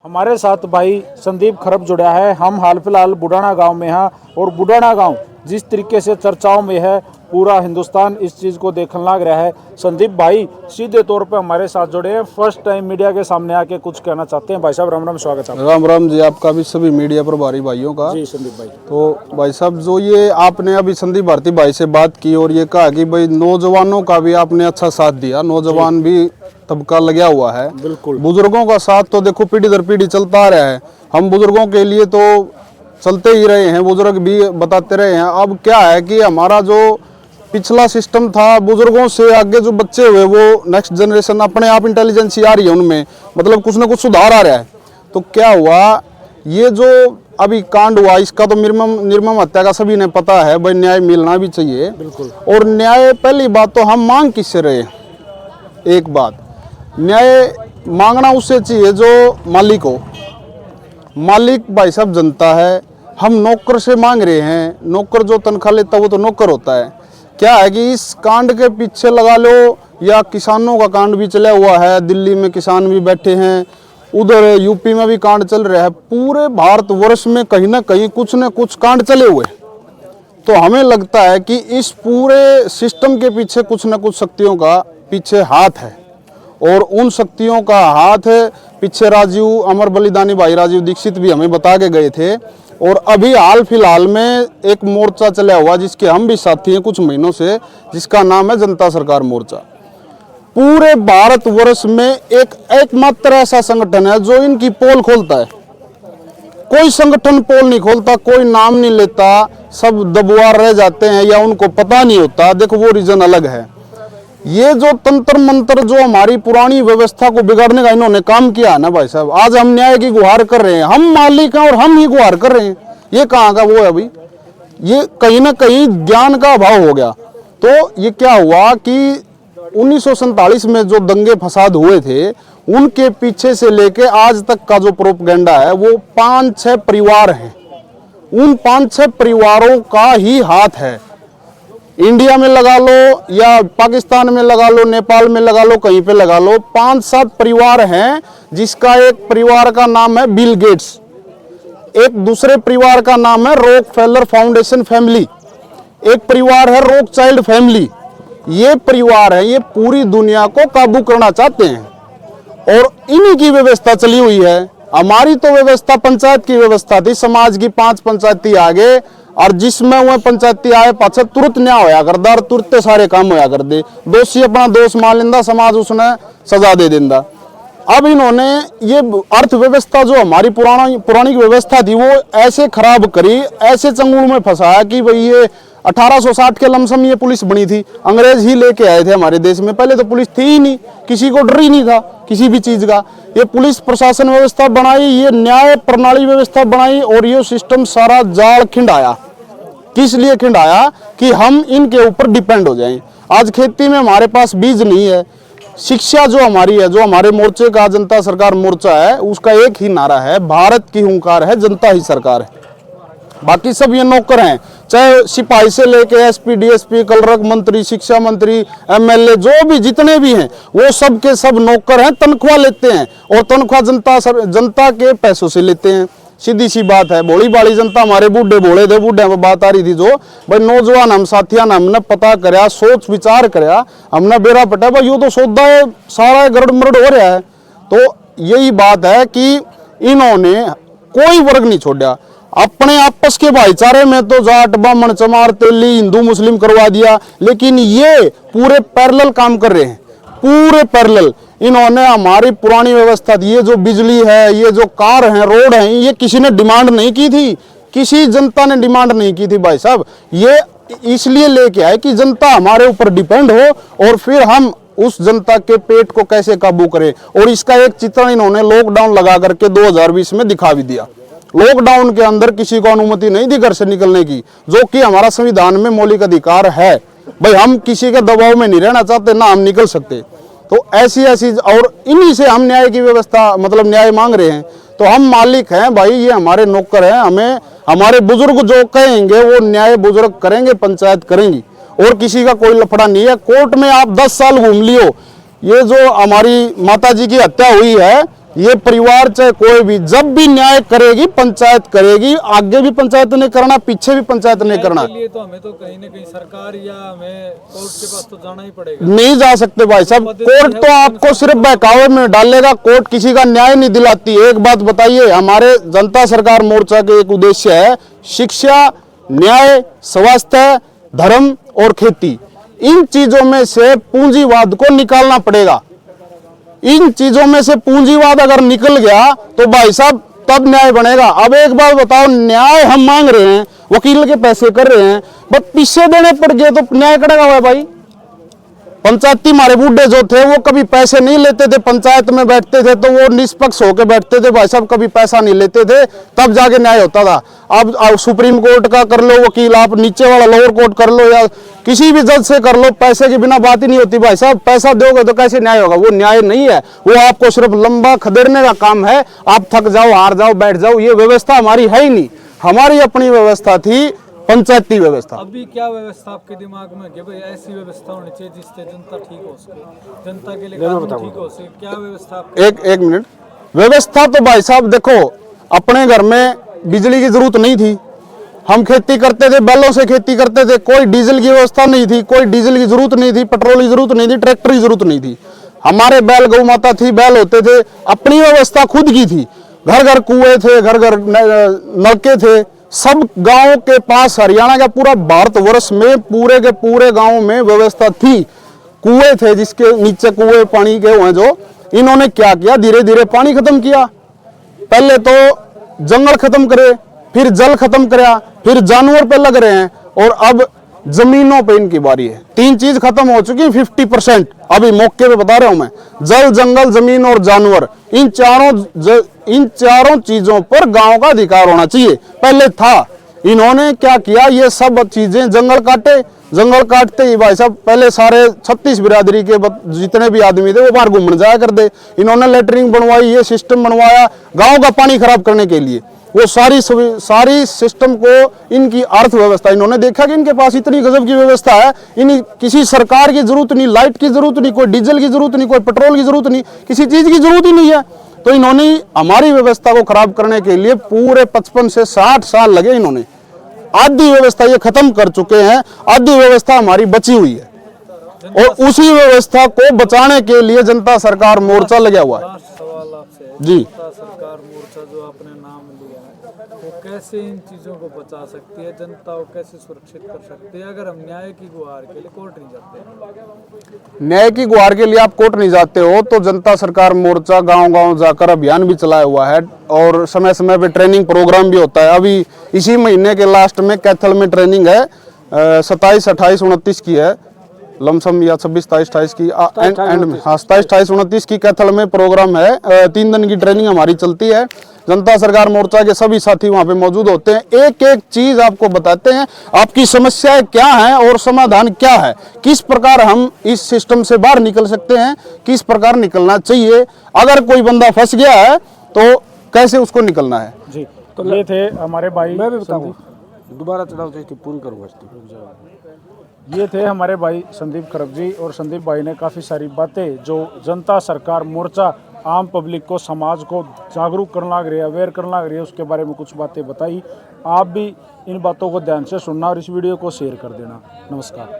हमारे साथ भाई संदीप खरब जुड़ा है। हम हाल फिलहाल बुढ़ाना गांव में हैं और बुढ़ाना गांव जिस तरीके से चर्चाओं में है, पूरा हिंदुस्तान इस चीज़ को देखने लग रहा है। संदीप भाई सीधे तौर पे हमारे साथ जुड़े हैं, फर्स्ट टाइम मीडिया के सामने आके कुछ कहना चाहते हैं। भाई साहब राम राम, स्वागत है। राम राम जी, आपका भी सभी मीडिया प्रभारी भाइयों का। जी संदीप भाई। तो भाई साहब, जो ये आपने अभी संदीप भारती भाई से बात की और ये कहा कि भाई नौजवानों का भी आपने अच्छा साथ दिया, नौजवान भी तबका लगा हुआ है। बिल्कुल। बुजुर्गों का साथ तो देखो पीढ़ी दर पीढ़ी चलता आ रहा है, हम बुजुर्गों के लिए तो चलते ही रहे हैं, बुजुर्ग भी बताते रहे हैं। अब क्या है कि हमारा जो पिछला सिस्टम था, बुजुर्गों से आगे जो बच्चे हुए वो नेक्स्ट जनरेशन अपने आप इंटेलिजेंस आ रही है उनमें, मतलब कुछ ना कुछ सुधार आ रहा है। तो क्या हुआ, ये जो अभी कांड हुआ इसका तो निर्मम हत्या का सभी ने पता है भाई, न्याय मिलना भी चाहिए। बिल्कुल। और न्याय, पहली बात तो हम मांग किससे रहे, एक बात, न्याय मांगना उससे चाहिए जो मालिक हो। मालिक भाई साहब जनता है, हम नौकर से मांग रहे हैं। नौकर जो तनख्वाह लेता वो तो नौकर होता है। क्या है कि इस कांड के पीछे लगा लो, या किसानों का कांड भी चला हुआ है, दिल्ली में किसान भी बैठे हैं, उधर यूपी में भी कांड चल रहा है, पूरे भारतवर्ष में कहीं ना कहीं कुछ न कुछ कांड चले हुए। तो हमें लगता है कि इस पूरे सिस्टम के पीछे कुछ न कुछ शक्तियों का पीछे हाथ है, और उन शक्तियों का हाथ पीछे राजीव, अमर बलिदानी भाई राजीव दीक्षित भी हमें बता के गए थे। और अभी हाल फिलहाल में एक मोर्चा चला हुआ जिसके हम भी साथी हैं कुछ महीनों से, जिसका नाम है जनता सरकार मोर्चा। पूरे भारतवर्ष में एकमात्र ऐसा संगठन है जो इनकी पोल खोलता है। कोई संगठन पोल नहीं खोलता, कोई नाम नहीं लेता, सब दबुआर रह जाते हैं या उनको पता नहीं होता। देखो वो रीजन अलग है। ये जो तंत्र मंत्र जो हमारी पुरानी व्यवस्था को बिगाड़ने का इन्होंने काम किया है ना भाई साहब, आज हम न्याय की गुहार कर रहे हैं, हम मालिक हैं और हम ही गुहार कर रहे हैं। ये कहाँ का वो है अभी, ये कहीं ना कहीं ज्ञान का अभाव हो गया। तो ये क्या हुआ कि 1947 में जो दंगे फसाद हुए थे, उनके पीछे से लेके आज तक का जो प्रोपगेंडा है वो 5-6 परिवार हैं। उन 5-6 परिवारों का ही हाथ है। इंडिया में लगा लो या पाकिस्तान में लगा लो, नेपाल में लगा लो, कहीं पे लगा लो, 5-7 परिवार हैं, जिसका एक परिवार का नाम है बिल गेट्स, एक दूसरे परिवार का नाम है रॉकफेलर फाउंडेशन फैमिली, एक परिवार है रॉक चाइल्ड फैमिली। ये परिवार है, ये पूरी दुनिया को काबू करना चाहते हैं और इन्हीं की व्यवस्था चली हुई है। हमारी तो व्यवस्था पंचायत की व्यवस्था थी, समाज की 5 पंचायती आगे, और जिसमें वह पंचायती आए पाछे तुरंत न्याय होया कर दे, तुरंत सारे काम होया कर दे, दोषी अपना दोष मान लेंदा, समाज उसने सजा दे देंदा। अब इन्होंने ये अर्थव्यवस्था जो हमारी पुरानी व्यवस्था थी वो ऐसे खराब करी, ऐसे चंगुल में फंसाया कि भाई ये 1860 के लमसम ये पुलिस बनी थी, अंग्रेज ही लेके आए थे हमारे देश में। पहले तो पुलिस थी ही नहीं, किसी को डर ही नहीं था किसी भी चीज का। ये पुलिस प्रशासन व्यवस्था बनाई, ये न्याय प्रणाली व्यवस्था बनाई, और ये सिस्टम सारा जाल खिंडाया। किस लिए खिंडाया कि हम इनके ऊपर डिपेंड हो जाएं। आज खेती में हमारे पास बीज नहीं है, शिक्षा जो हमारी है, जो हमारे मोर्चे का जनता सरकार मोर्चा है, उसका एक ही नारा है, भारत की हुंकार है, जनता ही सरकार है। बाकी सब ये नौकर हैं, चाहे सिपाही से लेके एसपी, डीएसपी, कलरक मंत्री, शिक्षा मंत्री, एमएलए, जो भी जितने भी हैं वो सब के सब नौकर हैं, तनख्वाह लेते हैं, और तनख्वाह जनता के पैसों से लेते हैं। सीधी सी बात है। भोली भाली जनता, हमारे बूढ़े बोले थे, बूढ़े में बात आ रही थी जो भाई नौजवान हम साथिया ने हमने पता कराया, सोच विचार कराया, हमने बेरा पटा भाई यो तो सौदा है सारा गड़बड़ मरड़ हो रहा है। तो यही बात है कि इन्होंने कोई वर्ग नहीं छोड़ा, अपने आपस के भाईचारे में तो जाट ब्राह्मण चमार तेली हिंदू मुस्लिम करवा दिया, लेकिन ये पूरे पैरेलल काम कर रहे हैं, पूरे पैरेलल। इन्होंने हमारी पुरानी व्यवस्था थी, ये जो बिजली है, ये जो कार है, रोड है, ये किसी ने डिमांड नहीं की थी, किसी जनता ने डिमांड नहीं की थी भाई साहब। ये इसलिए लेके आए कि जनता हमारे ऊपर डिपेंड हो, और फिर हम उस जनता के पेट को कैसे काबू करें। और इसका एक चित्रण इन्होंने लॉकडाउन लगा करके 2020 में दिखा भी दिया। लॉकडाउन के अंदर किसी को अनुमति नहीं दी घर से निकलने की, जो कि हमारा संविधान में मौलिक अधिकार है। भाई हम किसी के दबाव में नहीं रहना चाहते, ना हम निकल सकते। तो ऐसी और इन्हीं से हम न्याय की व्यवस्था, मतलब न्याय मांग रहे हैं। तो हम मालिक हैं भाई, ये हमारे नौकर हैं, हमें हमारे बुजुर्ग जो कहेंगे वो न्याय बुजुर्ग करेंगे, पंचायत करेंगी, और किसी का कोई लफड़ा नहीं है। कोर्ट में आप 10 साल घूम लियो, ये जो हमारी माता जी की हत्या हुई है, ये परिवार चाहे कोई भी जब भी न्याय करेगी पंचायत करेगी, आगे भी पंचायत ने करना, पीछे भी पंचायत ने करना। के लिए तो हमें तो कहीं ना कहीं सरकार या हमें कोर्ट के पास तो जाना ही पड़ेगा। नहीं जा सकते भाई साहब, कोर्ट तो आपको सिर्फ बहकावे में डालेगा, कोर्ट किसी का न्याय नहीं दिलाती। एक बात बताइए, हमारे जनता सरकार मोर्चा के एक उद्देश्य है शिक्षा, न्याय, स्वास्थ्य, धर्म और खेती। इन चीजों में से पूंजीवाद को निकालना पड़ेगा। इन चीजों में से पूंजीवाद अगर निकल गया तो भाई साहब तब न्याय बनेगा। अब एक बात बताओ, न्याय हम मांग रहे हैं, वकील के पैसे कर रहे हैं, बस पीछे देने पड़ गए तो न्याय करेगा हुआ भाई। पंचायती हमारे बूढ़े जो थे वो कभी पैसे नहीं लेते थे, पंचायत में बैठते थे तो वो निष्पक्ष होकर बैठते थे भाई साहब, कभी पैसा नहीं लेते थे, तब जाके न्याय होता था। अब सुप्रीम कोर्ट का कर लो वकील, आप नीचे वाला लोअर कोर्ट कर लो या किसी भी जज से कर लो, पैसे के बिना बात ही नहीं होती भाई साहब। पैसा दोगे तो कैसे न्याय होगा? वो न्याय नहीं है, वो आपको सिर्फ लंबा खदेड़ने का काम है। आप थक जाओ, हार जाओ, बैठ जाओ, ये व्यवस्था हमारी है ही नहीं। हमारी अपनी व्यवस्था थी, पंचायती व्यवस्था। अभी क्या व्यवस्था आपके दिमाग में कि भाई ऐसी व्यवस्था होनी चाहिए जिससे जनता ठीक हो सके, जनता के लिए कानून ठीक हो सके, क्या व्यवस्था आपके? एक मिनट, व्यवस्था तो भाई साहब देखो, अपने घर में बिजली की जरूरत नहीं थी, हम खेती करते थे, बैलों से खेती करते थे, कोई डीजल की व्यवस्था नहीं थी, कोई डीजल की जरूरत नहीं थी, पेट्रोल की जरूरत नहीं थी, ट्रैक्टर की जरूरत नहीं थी। हमारे बैल गौ माता थी, बैल होते थे, अपनी व्यवस्था खुद की थी। घर घर कुएं थे, घर घर नलके थे, सब गांव के पास, हरियाणा का पूरा भारतवर्ष में पूरे के पूरे गांव में व्यवस्था थी। कुएं थे जिसके नीचे कुएं पानी के हुए, जो इन्होंने क्या किया, धीरे धीरे पानी खत्म किया। पहले तो जंगल खत्म करे, फिर जल खत्म कराया, फिर जानवर पे लग रहे हैं, और अब जमीनों पे इनकी बारी है। तीन चीज खत्म हो चुकी है 50%। अभी मौके पे बता रहा हूं मैं, जल, जंगल, जमीन और जानवर, इन चारों चीजों पर गांव का अधिकार होना चाहिए। पहले था, इन्होंने क्या किया, ये सब चीजें जंगल काटे। जंगल काटते ही भाई साहब पहले सारे 36 बिरादरी के जितने भी आदमी थे वो बाहर घूमने जाया करते। इन्होंने लेटरिंग बनवाई, ये सिस्टम बनवाया गांव का पानी खराब करने के लिए। वो सारी सिस्टम को, इनकी अर्थव्यवस्था, इन्होंने देखा कि इनके पास इतनी गजब की व्यवस्था है, इन किसी सरकार की जरूरत नहीं, लाइट की जरूरत नहीं, कोई डीजल की जरूरत नहीं, कोई पेट्रोल की जरूरत नहीं, किसी चीज की जरूरत ही नहीं है। तो इन्होंने हमारी व्यवस्था को खराब करने के लिए पूरे 55 से 60 साल लगे। इन्होंने आधी व्यवस्था ये खत्म कर चुके हैं, आधी व्यवस्था हमारी बची हुई है, और उसी व्यवस्था को बचाने के लिए जनता सरकार मोर्चा लगा हुआ है। लास्ट सवाल आपसे है, जी। जनता सरकार मोर्चा जो आपने नाम लिया है, वो कैसे इन चीजों को बचा सकती है, जनता को कैसे सुरक्षित कर सकती है? अगर हम न्याय की गुहार के लिए कोर्ट नहीं जाते, न्याय की गुहार के लिए आप कोर्ट नहीं जाते हो, तो जनता सरकार मोर्चा गांव-गांव जाकर अभियान भी चलाया हुआ है, और समय समय पे ट्रेनिंग प्रोग्राम भी होता है। अभी इसी महीने के लास्ट में कैथल में ट्रेनिंग है, 27, 28, 29 की है लमसम, या 26, 27, 28 की एंड में, हाँ 27, 28, 29 की कैथल में प्रोग्राम है। 3 दिन की ट्रेनिंग हमारी चलती है। जनता सरकार मोर्चा के सभी साथी वहां पे मौजूद होते हैं, एक एक चीज आपको बताते हैं, आपकी समस्याएं क्या है और समाधान क्या है, किस प्रकार हम इस सिस्टम से बाहर निकल सकते हैं, किस प्रकार निकलना चाहिए, अगर कोई बंदा फंस गया है तो कैसे उसको निकलना है। जी, तो ये थे हमारे भाई, मैं भी बताऊँ, दोबारा चढ़ाओ तो इसकी पूरी करूँगा। ये थे हमारे भाई संदीप खरब जी। और संदीप भाई ने काफ़ी सारी बातें जो जनता सरकार मोर्चा आम पब्लिक को, समाज को जागरूक करने लग रही है, अवेयर करने लग रही है, उसके बारे में कुछ बातें बताई। आप भी इन बातों को ध्यान से सुनना और इस वीडियो को शेयर कर देना। नमस्कार।